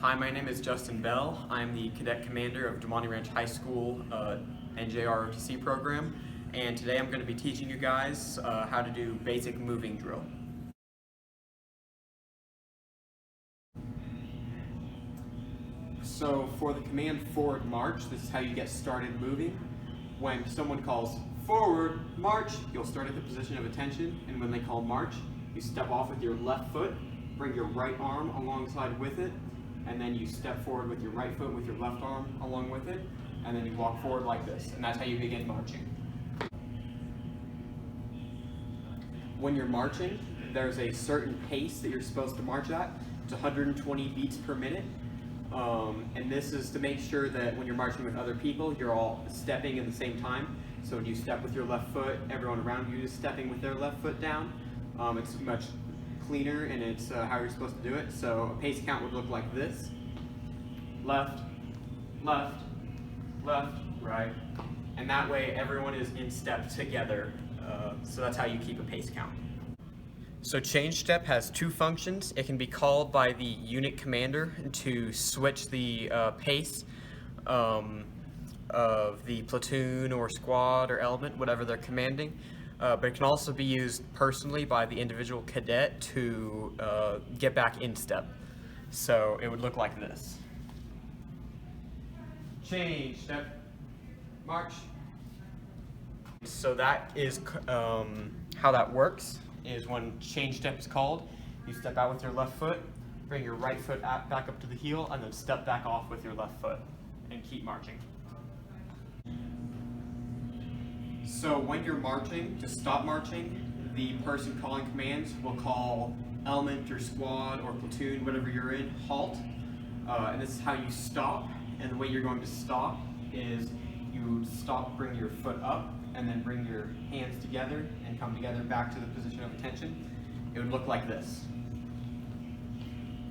Hi, my name is Justin Bell. I'm the Cadet Commander of Demonte Ranch High School NJROTC program, and today I'm going to be teaching you guys how to do basic moving drill. So for the command forward march, this is how you get started moving. When someone calls forward march, you'll start at the position of attention, and when they call march, you step off with your left foot, bring your right arm alongside with it, and then you step forward with your right foot with your left arm along with it, and then you walk forward like this, and that's how you begin marching. When you're marching, there's a certain pace that you're supposed to march at. It's 120 beats per minute, and this is to make sure that when you're marching with other people, you're all stepping at the same time. So when you step with your left foot, everyone around you is stepping with their left foot down. It's much cleaner, and it's how you're supposed to do it. So a pace count would look like this: left, left, left, right, and that way everyone is in step together. So that's how you keep a pace count. So change step has two functions. It can be called by the unit commander to switch the pace of the platoon or squad or element, whatever they're commanding. But it can also be used personally by the individual cadet to get back in step. So it would look like this. Change step, march. So that is how that works, is when change step is called, you step out with your left foot, bring your right foot back up to the heel, and then step back off with your left foot, and keep marching. So when you're marching, to stop marching, the person calling commands will call element or squad or platoon, whatever you're in, halt. And this is how you stop. And the way you're going to stop is you stop, bring your foot up, and then bring your hands together and come together back to the position of attention. It would look like this.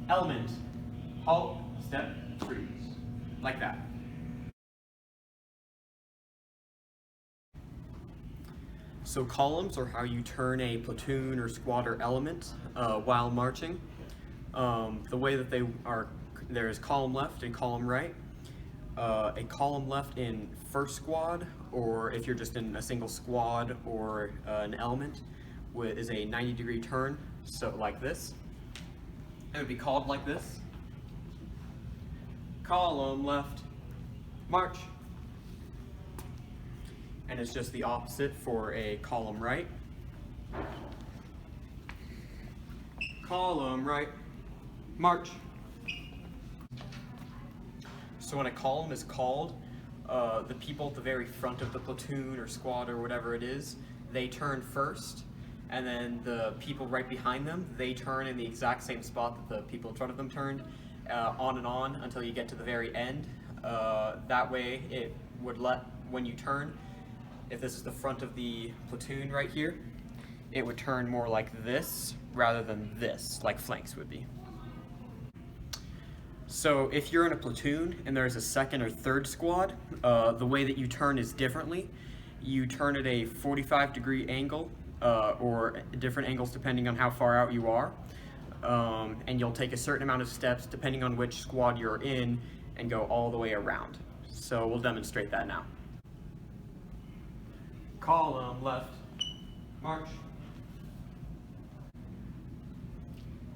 Element, halt, step, freeze. Like that. So columns are how you turn a platoon or squad or element while marching. The way that they are, there is column left and column right. A column left in first squad, or if you're just in a single squad or an element, is a 90-degree turn, so like this. It would be called like this. Column left, march. And it's just the opposite for a column right. Column right, march. So when a column is called, the people at the very front of the platoon or squad or whatever it is, they turn first, and then the people right behind them, they turn in the exact same spot that the people in front of them turned, on and on until you get to the very end. That way it would when you turn, if this is the front of the platoon right here, it would turn more like this rather than this, like flanks would be. So if you're in a platoon and there's a second or third squad, the way that you turn is differently. You turn at a 45-degree angle, or different angles depending on how far out you are. And you'll take a certain amount of steps depending on which squad you're in and go all the way around. So we'll demonstrate that now. Column left, march.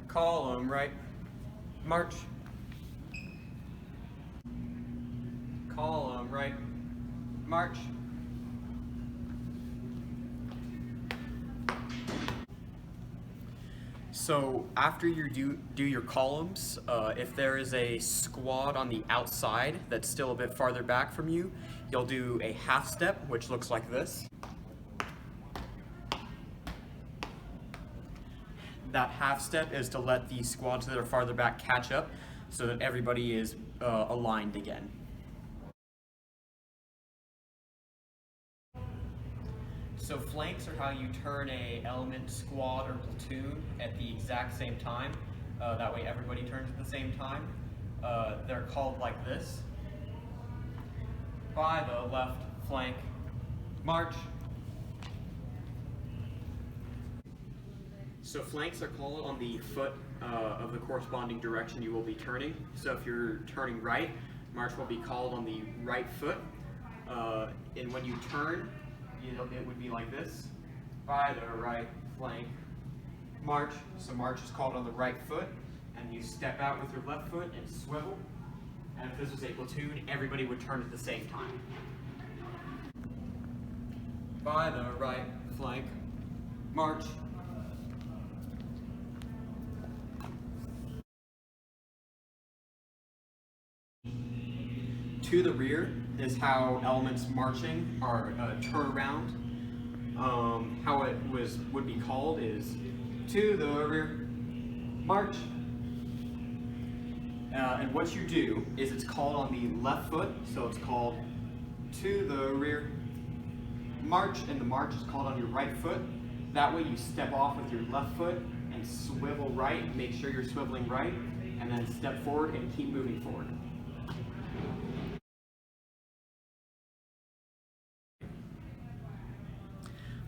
Column right, march. Column right, march. So after you do your columns, if there is a squad on the outside that's still a bit farther back from you, you'll do a half step, which looks like this. That half step is to let the squads that are farther back catch up so that everybody is aligned again. So flanks are how you turn a element, squad, or platoon at the exact same time. That way everybody turns at the same time. They're called like this. By the left flank, march. So flanks are called on the foot of the corresponding direction you will be turning. So if you're turning right, march will be called on the right foot. And when you turn, it would be like this. By the right flank, march. So march is called on the right foot, and you step out with your left foot and swivel. And if this was a platoon, everybody would turn at the same time. By the right flank, march. To the rear is how elements marching are turn around. How it would be called is to the rear, march. And what you do is it's called on the left foot, so it's called to the rear, march, and the march is called on your right foot. That way you step off with your left foot and swivel right, make sure you're swiveling right, and then step forward and keep moving forward.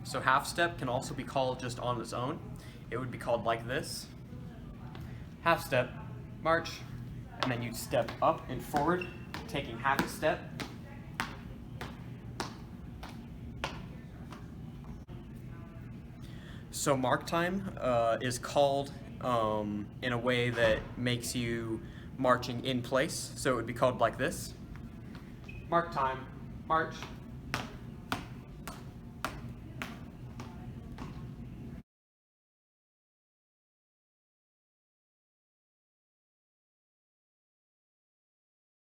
So half step can also be called just on its own. It would be called like this. Half step, march, and then you'd step up and forward, taking half a step. So mark time is called in a way that makes you marching in place. So it would be called like this. Mark time, march,